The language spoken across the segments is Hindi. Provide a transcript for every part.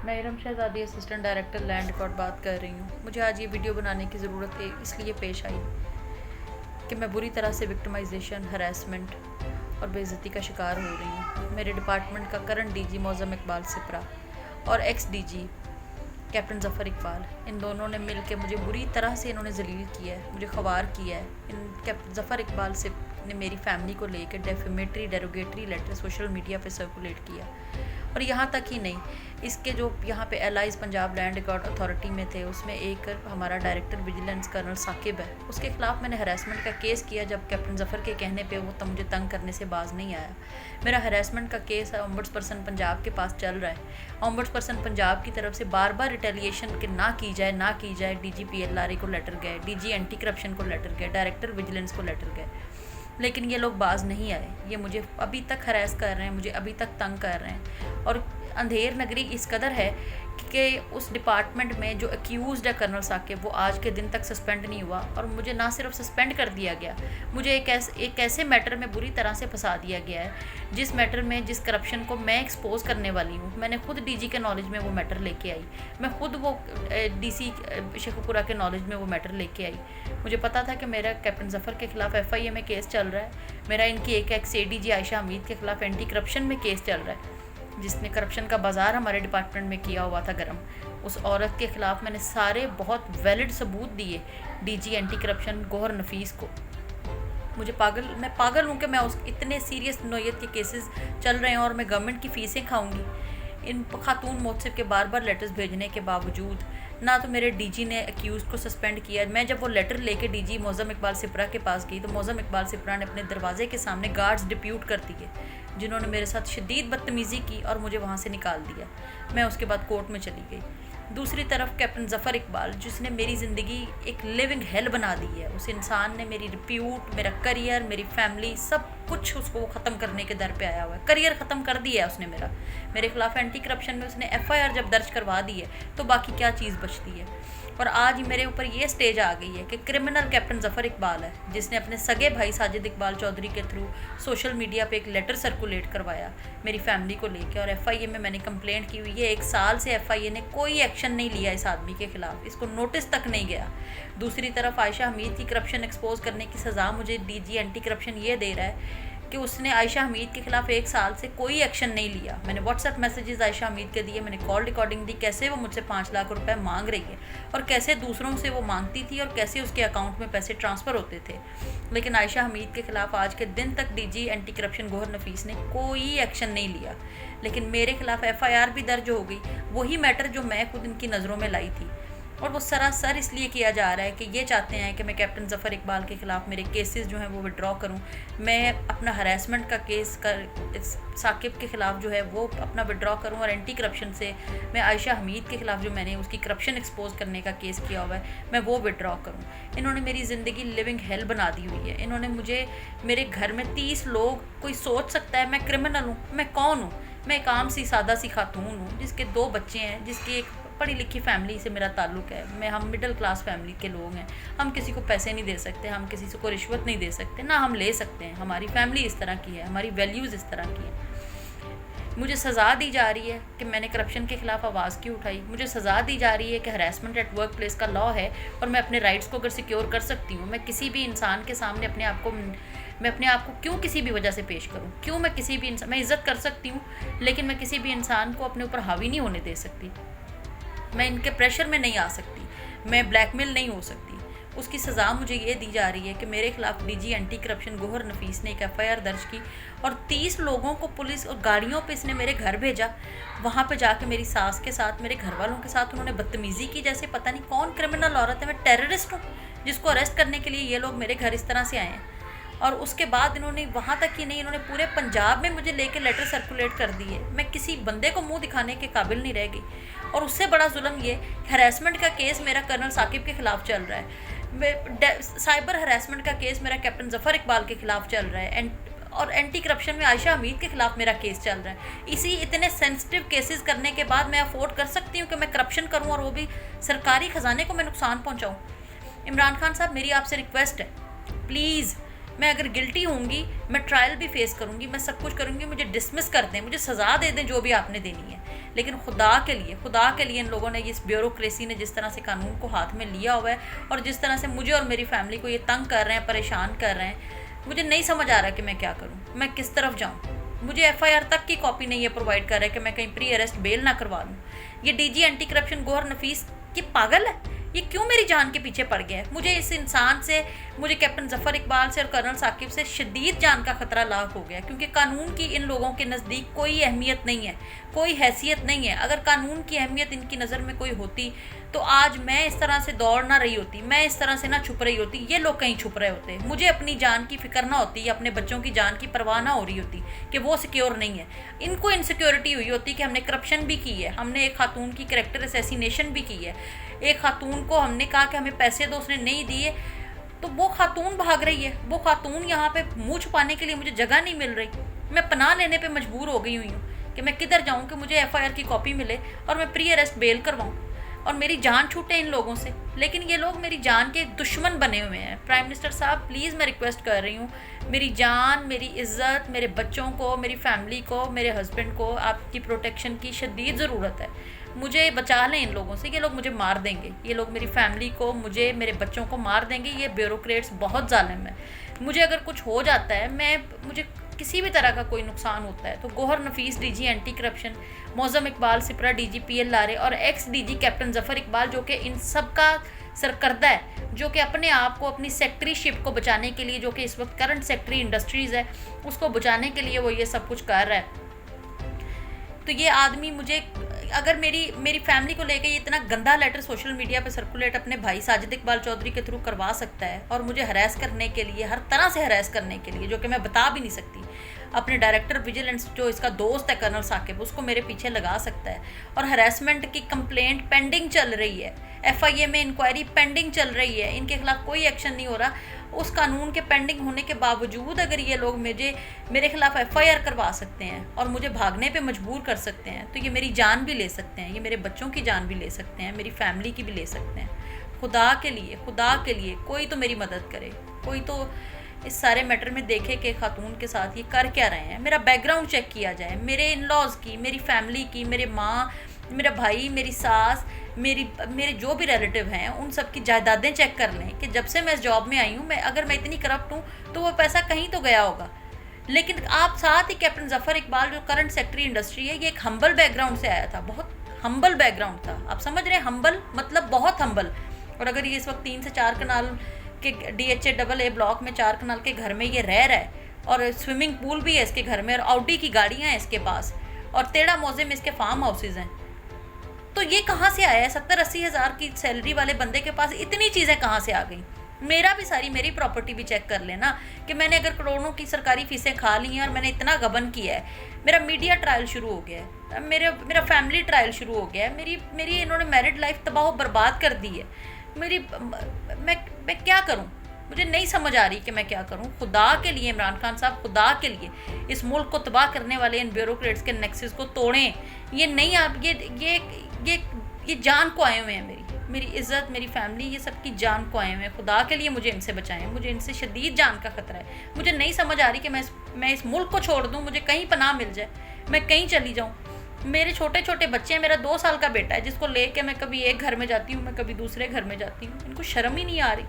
मैं Iram Shahzadi assistant director land record बात कर रही हूँ। मुझे आज ये वीडियो बनाने की ज़रूरत है इसलिए पेश आई कि मैं बुरी तरह से विक्टिमाइजेशन, हरासमेंट और बेइज्जती का शिकार हो रही हूँ। मेरे डिपार्टमेंट का करंट डीजी मौज़म इकबाल सिपरा और ex DG captain Zafar Iqbal, इन दोनों ने मिल के मुझे बुरी तरह से इन्होंने ज़लील किया है, मुझे ख़वार किया है। इन कैप्टन ज़फ़र इकबाल से ने मेरी फैमिली को लेकर defamatory derogatory letter social media पे सर्कुलेट किया। और यहाँ तक ही नहीं, इसके जो यहाँ पे allies Punjab land record authority में थे, उसमें एक हमारा डायरेक्टर विजिलेंस कर्नल साकिब है, उसके ख़िलाफ़ मैंने हरासमेंट का केस किया। जब कैप्टन ज़फ़र के कहने पे वो मुझे तंग करने से बाज नहीं आया। मेरा हरासमेंट का केस ओम्बड्सपर्सन पंजाब के पास चल रहा है। ओम्बड्सपर्सन पंजाब की तरफ से बार बार रिटेलिएशन के ना की जाए, डीजी PLRA को लेटर गए, डीजी एंटी करप्शन को लेटर गए, डायरेक्टर विजिलेंस को लेटर गए, लेकिन ये लोग बाज नहीं आए। ये मुझे अभी तक हरास कर रहे हैं, मुझे अभी तक तंग कर रहे हैं। और अंधेर नगरी इस कदर है कि उस डिपार्टमेंट में जो अक्यूज़ड है कर्नल साकिब, वो आज के दिन तक सस्पेंड नहीं हुआ। और मुझे ना सिर्फ सस्पेंड कर दिया गया, मुझे एक ऐसे मैटर में बुरी तरह से फंसा दिया गया है, जिस मैटर में जिस करप्शन को मैं एक्सपोज करने वाली हूँ। मैंने खुद डीजी के नॉलेज में वो मैटर लेके आई, मैं खुद वो DC शेखुपुरा के नॉलेज में वो मैटर लेके आई। मुझे पता था कि मेरा कैप्टन ज़फ़र के ख़िलाफ़ FIA में केस चल रहा है, मेरा इनकी एक एक्स ADG आयशा हमीद के ख़िलाफ़ एंटी करप्शन में केस चल रहा है, जिसने करप्शन का बाज़ार हमारे डिपार्टमेंट में किया हुआ था गर्म। उस औरत के ख़िलाफ़ मैंने सारे बहुत वैलिड सबूत दिए DG एंटी करप्शन गौहर नफीस को। मैं पागल हूँ कि मैं उस इतने सीरियस नोयत के केसेस चल रहे हैं और मैं गवर्नमेंट की फ़ीसें खाऊंगी। इन खातून मोहसिब के बार बार लेटर्स भेजने के बावजूद ना तो मेरे DG ने अक्यूज़ को सस्पेंड किया। मैं जब वो लेटर लेके DG मौज़म इकबाल सिपरा के पास गई तो मौज़म इकबाल सिपरा ने अपने दरवाजे के सामने गार्ड्स डिप्यूट कर दिए, जिन्होंने मेरे साथ शदीद बदतमीज़ी की और मुझे वहाँ से निकाल दिया। मैं उसके बाद कोर्ट में चली गई। दूसरी तरफ कैप्टन ज़फ़र इकबाल, जिसने मेरी ज़िंदगी एक लिविंग हेल बना दी है, उस इंसान ने मेरी रिप्यूट, मेरा करियर, मेरी फैमिली, सब कुछ उसको ख़त्म करने के दर पे आया हुआ है। करियर ख़त्म कर दिया है उसने मेरे ख़िलाफ़ एंटी करप्शन में उसने FIR जब दर्ज करवा दी है तो बाकी क्या चीज़ बचती है। और आज मेरे ऊपर ये स्टेज आ गई है कि क्रिमिनल कैप्टन ज़फ़र इकबाल है, जिसने अपने सगे भाई साजिद इकबाल चौधरी के थ्रू सोशल मीडिया पे एक लेटर सर्कुलेट करवाया मेरी फैमिली को लेके। और FIA में मैंने कंप्लेंट की हुई है। 1 साल से FIA ने कोई एक्शन नहीं लिया इस आदमी के ख़िलाफ़, इसको नोटिस तक नहीं गया। दूसरी तरफ आयशा हमीद की करप्शन एक्सपोज करने की सज़ा मुझे DG एंटी करप्शन ये दे रहा है कि उसने आयशा हमीद के ख़िलाफ़ 1 साल से कोई एक्शन नहीं लिया। मैंने व्हाट्सएप मैसेजेस आयशा हमीद के दिए, मैंने कॉल रिकॉर्डिंग दी, कैसे वो मुझसे 5 लाख रुपए मांग रही है और कैसे दूसरों से वो मांगती थी और कैसे उसके अकाउंट में पैसे ट्रांसफ़र होते थे। लेकिन आयशा हमीद के ख़िलाफ़ आज के दिन तक DG एंटी करप्शन गौहर नफीस ने कोई एक्शन नहीं लिया। लेकिन मेरे ख़िलाफ़ FIR भी दर्ज हो गई, वही मैटर जो मैं खुद इनकी नज़रों में लाई थी। और वो सरासर इसलिए किया जा रहा है कि ये चाहते हैं कि मैं कैप्टन ज़फ़र इकबाल के ख़िलाफ़ मेरे केसेस जो हैं वो विड्रॉ करूं। मैं अपना हरासमेंट का केस साकिब के ख़िलाफ़ जो है वो अपना विड्रॉ करूं और एंटी करप्शन से मैं आयशा हमीद के ख़िलाफ़ जो मैंने उसकी करप्शन एक्सपोज करने का केस किया हुआ है मैं वो विड्रॉ करूं। इन्होंने मेरी ज़िंदगी लिविंग हेल बना दी हुई है। इन्होंने मुझे, मेरे घर में 30 लोग, कोई सोच सकता है मैं क्रिमिनल हूँ? मैं कौन हूँ? मैं एक आम सी सादा सी खातून हूँ जिसके 2 बच्चे हैं, जिसकी एक पढ़ी लिखी फैमिली से मेरा ताल्लुक़ है। हम मिडिल क्लास फैमिली के लोग हैं। हम किसी को पैसे नहीं दे सकते, हम किसी से को रिश्वत नहीं दे सकते, ना हम ले सकते हैं। हमारी फैमिली इस तरह की है, हमारी वैल्यूज़ इस तरह की है। मुझे सज़ा दी जा रही है कि मैंने करप्शन के ख़िलाफ़ आवाज़ क्यों उठाई। मुझे सज़ा दी जा रही है कि हरासमेंट एट वर्क प्लेस का लॉ है और मैं अपने राइट्स को अगर सिक्योर कर सकती हूँ, मैं किसी भी इंसान के सामने अपने आप को क्यों किसी भी वजह से पेश करूँ? क्यों मैं किसी भी इंसान, मैं इज़्ज़त कर सकती हूँ लेकिन मैं किसी भी इंसान को अपने ऊपर हावी नहीं होने दे सकती। मैं इनके प्रेशर में नहीं आ सकती, मैं ब्लैकमेल नहीं हो सकती। उसकी सज़ा मुझे ये दी जा रही है कि मेरे ख़िलाफ़ DG एंटी करप्शन गौहर नफीस ने एक FIR दर्ज की और 30 लोगों को पुलिस और गाड़ियों पे इसने मेरे घर भेजा। वहाँ पे जाके मेरी सास के साथ, मेरे घर वालों के साथ उन्होंने बदतमीज़ी की, जैसे पता नहीं कौन क्रिमिनल औरत है। मैं टेररिस्ट हूँ जिसको अरेस्ट करने के लिए ये लोग मेरे घर इस तरह से आए हैं। और उसके बाद इन्होंने वहाँ तक ही नहीं, इन्होंने पूरे पंजाब में मुझे लेके लेटर सर्कुलेट कर दिए। मैं किसी बंदे को मुंह दिखाने के काबिल नहीं रह गई। और उससे बड़ा जुल्म ये, हरासमेंट का केस मेरा कर्नल साकिब के ख़िलाफ़ चल रहा है, साइबर हरासमेंट का केस मेरा कैप्टन ज़फ़र इकबाल के ख़िलाफ़ चल रहा है, और एंटी करप्शन में आयशा हमीद के ख़िलाफ़ मेरा केस चल रहा है। इसी इतने सेंसिटिव केसेस करने के बाद मैं अफोर्ड कर सकती हूँ कि मैं करप्शन करूँ और वो भी सरकारी ख़जाने को मैं नुकसान पहुँचाऊँ? इमरान खान साहब, मेरी आपसे रिक्वेस्ट है, प्लीज़ मैं अगर गिल्टी होंगी, मैं ट्रायल भी फेस करूँगी, मैं सब कुछ करूँगी, मुझे डिसमिस कर दें, मुझे सज़ा दे दें जो भी आपने देनी है, लेकिन खुदा के लिए इन लोगों ने, इस ब्यूरोक्रेसी ने जिस तरह से कानून को हाथ में लिया हुआ है और जिस तरह से मुझे और मेरी फैमिली को ये तंग कर रहे हैं, परेशान कर रहे हैं, मुझे नहीं समझ आ रहा कि मैं क्या करूँ, मैं किस तरफ जाऊँ। मुझे एफआईआर तक की कॉपी नहीं है प्रोवाइड कर रहा है कि मैं कहीं प्री अरेस्ट बेल ना करवा लूँ। ये डीजी एंटी करप्शन गौहर नफीस ये पागल है, ये क्यों मेरी जान के पीछे पड़ गया है। मुझे इस इंसान से, मुझे कैप्टन जफ़र इकबाल से और कर्नल साकिब से शदीद जान का खतरा लाक हो गया, क्योंकि कानून की इन लोगों के नज़दीक कोई अहमियत नहीं है, कोई हैसियत नहीं है। अगर कानून की अहमियत इनकी नज़र में कोई होती तो आज मैं इस तरह से दौड़ ना रही होती, मैं इस तरह से ना छुप रही होती, ये लोग कहीं छुप रहे होते, मुझे अपनी जान की फिक्र ना होती, या अपने बच्चों की जान की परवाह ना हो रही होती कि वो सिक्योर नहीं है। इनको इनसिक्योरिटी हुई होती कि हमने करप्शन भी की है, हमने एक खातून की कैरेक्टर असैसिनेशन भी की है, एक खातून को हमने कहा कि हमें पैसे दो, उसने नहीं दिए, तो वो खातून भाग रही है, वो खातून यहाँ पे मुँह छुपाने के लिए मुझे जगह नहीं मिल रही, मैं पनाह लेने पे मजबूर हो गई हुई हूँ कि मैं किधर जाऊँ कि मुझे एफआईआर की कॉपी मिले और मैं प्री अरेस्ट बेल करवाऊँ और मेरी जान छूटे इन लोगों से। लेकिन ये लोग मेरी जान के दुश्मन बने हुए हैं। प्राइम मिनिस्टर साहब प्लीज़ मैं रिक्वेस्ट कर रही हूँ, मेरी जान, मेरी इज़्ज़त, मेरे बच्चों को, मेरी फैमिली को, मेरे हस्बैंड को आपकी प्रोटेक्शन की शदीद ज़रूरत है। मुझे बचा लें इन लोगों से, ये लोग मुझे मार देंगे, ये लोग मेरी फैमिली को, मुझे, मेरे बच्चों को मार देंगे। ये ब्यूरोक्रेट्स बहुत जालिम है। मुझे अगर कुछ हो जाता है, मुझे किसी भी तरह का कोई नुकसान होता है, तो Gohar Nafees DG anti corruption, Moazzam Iqbal Sipra DG PL लारे और ex DG captain Zafar Iqbal, जो कि इन सब का सरकर्दा है, जो कि अपने आप को, अपनी सेक्रेटरीशिप को बचाने के लिए, जो कि इस वक्त करंट सेक्रेटरी इंडस्ट्रीज़ है, उसको बचाने के लिए वो ये सब कुछ कर रहा है। तो ये आदमी मुझे, अगर मेरी फैमिली को लेके ये इतना गंदा लेटर सोशल मीडिया पे सर्कुलेट अपने भाई साजिद इकबाल चौधरी के थ्रू करवा सकता है और मुझे हरास करने के लिए, हर तरह से हरास करने के लिए, जो कि मैं बता भी नहीं सकती, अपने डायरेक्टर विजिलेंस जो इसका दोस्त है कर्नल साकिब, उसको मेरे पीछे लगा सकता है। और हरासमेंट की कंप्लेंट पेंडिंग चल रही है, एफआईए में इंक्वायरी पेंडिंग चल रही है, इनके खिलाफ कोई एक्शन नहीं हो रहा। उस कानून के पेंडिंग होने के बावजूद अगर ये लोग मेरे खिलाफ एफआईआर करवा सकते हैं और मुझे भागने पे मजबूर कर सकते हैं, तो ये मेरी जान भी ले सकते हैं, ये मेरे बच्चों की जान भी ले सकते हैं, मेरी फैमिली की भी ले सकते हैं। खुदा के लिए कोई तो मेरी मदद करे, कोई तो इस सारे मैटर में देखे कि खातून के साथ ये कर क्या रहे हैं। मेरा बैकग्राउंड चेक किया जाए, मेरे इन लॉज़ की, मेरी फैमिली की, मेरे माँ, मेरा भाई, मेरी सास, मेरे जो भी रिलेटिव हैं, उन सब की जायदादें चेक कर लें कि जब से मैं इस जॉब में आई हूँ, अगर मैं इतनी करप्ट हूँ तो वो पैसा कहीं तो गया होगा। लेकिन आप साथ ही कैप्टन जफ़र इकबाल जो करंट सेक्रेटरी इंडस्ट्री है, ये एक हम्बल बैकग्राउंड से आया था, बहुत हम्बल बैकग्राउंड था। आप समझ रहे हैं, हम्बल मतलब बहुत हम्बल। और अगर ये इस वक्त 3 से 4 कनाल के DHA ब्लॉक में 4 कनाल के घर में ये रह रहा है और स्विमिंग पूल भी है इसके घर में और ऑडी की गाड़ियाँ हैं इसके पास और तेड़ा मौजे में इसके फार्म हाउसेज हैं, तो ये कहाँ से आया है? 70-80 हज़ार की सैलरी वाले बंदे के पास इतनी चीज़ें कहाँ से आ गई? मेरी प्रॉपर्टी भी चेक कर लेना कि मैंने अगर करोड़ों की सरकारी फीसें खा ली हैं और मैंने इतना गबन किया है, मेरा मीडिया ट्रायल शुरू हो गया है, मेरा फैमिली ट्रायल शुरू हो गया है, मेरी इन्होंने मैरिड लाइफ तबाह बर्बाद कर दी है। मैं क्या करूं? मुझे नहीं समझ आ रही कि मैं क्या करूं। खुदा के लिए इमरान खान साहब, खुदा के लिए इस मुल्क को तबाह करने वाले इन ब्यूरोक्रेट्स के नेक्सेस को तोड़ें। ये नहीं, आप ये जान को आए हुए हैं, मेरी इज़्ज़त, मेरी फैमिली, ये सब की जान को आए हुए हैं। खुदा के लिए मुझे इनसे बचाएं, मुझे इनसे शदीद जान का खतरा है। मुझे नहीं समझ आ रही कि मैं इस मुल्क को छोड़ दूं, मुझे कहीं पनाह मिल जाए, मैं कहीं चली जाऊं। मेरे छोटे छोटे बच्चे हैं, मेरा 2 साल का बेटा है जिसको लेके मैं कभी एक घर में जाती हूँ, मैं कभी दूसरे घर में जाती हूँ। इनको शर्म ही नहीं आ रही।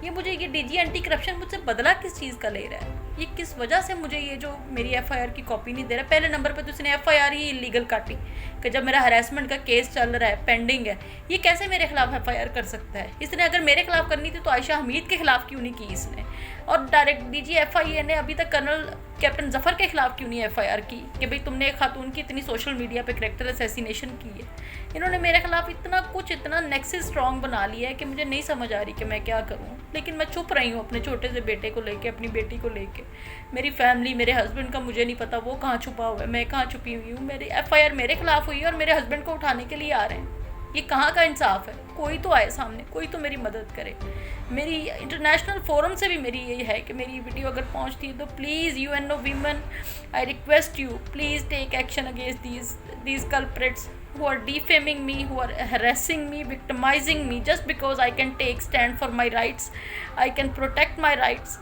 ये डीजी एंटी करप्शन मुझसे बदला किस चीज़ का ले रहा है? ये किस वजह से मुझे ये जो मेरी एफआईआर की कॉपी नहीं दे रहा? पहले नंबर पे तो उसने एफआईआर ही इलीगल काटी कि जब मेरा हरासमेंट का केस चल रहा है, पेंडिंग है, ये कैसे मेरे खिलाफ एफआईआर कर सकता है? इसने अगर मेरे खिलाफ करनी थी तो आयशा हमीद के खिलाफ क्यों नहीं की इसने? और डायरेक्ट डीजी एफआईए ने अभी तक कर्नल कैप्टन जफ़र के खिलाफ क्यों नहीं एफआईआर की कि भाई तुमने एक खातून की इतनी सोशल मीडिया पे कैरेक्टर असैसिनेशन की है? इन्होंने मेरे खिलाफ इतना नेक्सस स्ट्रॉन्ग बना लिया है कि मुझे नहीं समझ आ रही कि मैं क्या करूं। लेकिन मैं चुप रही हूं अपने छोटे से बेटे को लेके, अपनी बेटी को लेके। मेरी फैमिली, मेरे हस्बैंड का मुझे नहीं पता वो कहाँ छुपा हुआ है, मैं कहाँ छुपी हुई हूँ। मेरी एफआईआर मेरे खिलाफ हुई है और मेरे हस्बैंड को उठाने के लिए आ रहे हैं। ये कहाँ का इंसाफ है? कोई तो आए सामने, कोई तो मेरी मदद करे। मेरी इंटरनेशनल फोरम से भी मेरी यही है कि मेरी वीडियो अगर पहुँचती है तो please UNO women, I request you, please take action against these culprits who are defaming me, who are harassing me, victimizing me just because I can take stand for my rights, I can protect my rights.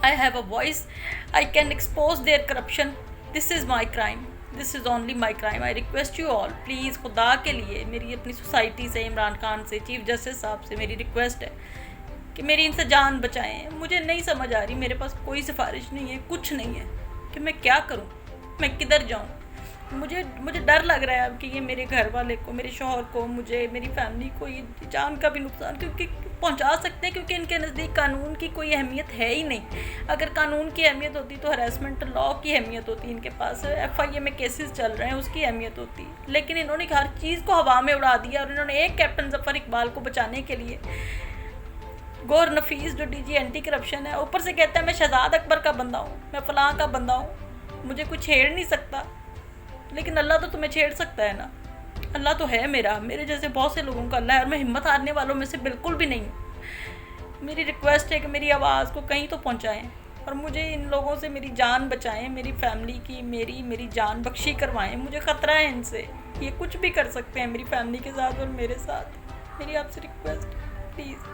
I have a voice. I can expose their corruption. This is my crime. This is only my crime. I request you all please, खुदा के लिए मेरी अपनी सोसाइटी से, इमरान खान से, चीफ जस्टिस साहब से मेरी रिक्वेस्ट है कि मेरी इनसे जान बचाएं. मुझे नहीं समझ आ रही, मेरे पास कोई सिफारिश नहीं है, कुछ नहीं है कि मैं क्या करूं, मैं किधर जाऊं. मुझे डर लग रहा है अब कि ये मेरे घर वाले को, मेरे शौहर को, मुझे, मेरी फैमिली को ये जान का भी नुकसान क्योंकि पहुंचा सकते हैं, क्योंकि इनके नज़दीक कानून की कोई अहमियत है ही नहीं. अगर कानून की अहमियत होती तो हरासमेंट लॉ की अहमियत होती, इनके पास FIA में केसेस चल रहे हैं उसकी अहमियत होती. लेकिन इन्होंने हर चीज़ को हवा में उड़ा दिया और इन्होंने एक कैप्टन ज़फ़र इकबाल को बचाने के लिए, गौर नफीस जो DG एंटी करप्शन है, ऊपर से कहता है मैं शहजाद अकबर का बंदा हूँ, मैं फ़लाँ का बंदा हूँ, मुझे कुछ छेड़ नहीं सकता. लेकिन अल्लाह तो तुम्हें छेड़ सकता है ना. अल्लाह तो है मेरा, मेरे जैसे बहुत से लोगों का अल्लाह है और मैं हिम्मत हारने वालों में से बिल्कुल भी नहीं हूँ. मेरी रिक्वेस्ट है कि मेरी आवाज़ को कहीं तो पहुँचाएँ और मुझे इन लोगों से मेरी जान बचाएं, मेरी फैमिली की मेरी जान बख्शी करवाएं. मुझे ख़तरा है इनसे, ये कुछ भी कर सकते हैं मेरी फैमिली के साथ और मेरे साथ. मेरी आपसे रिक्वेस्ट, प्लीज़.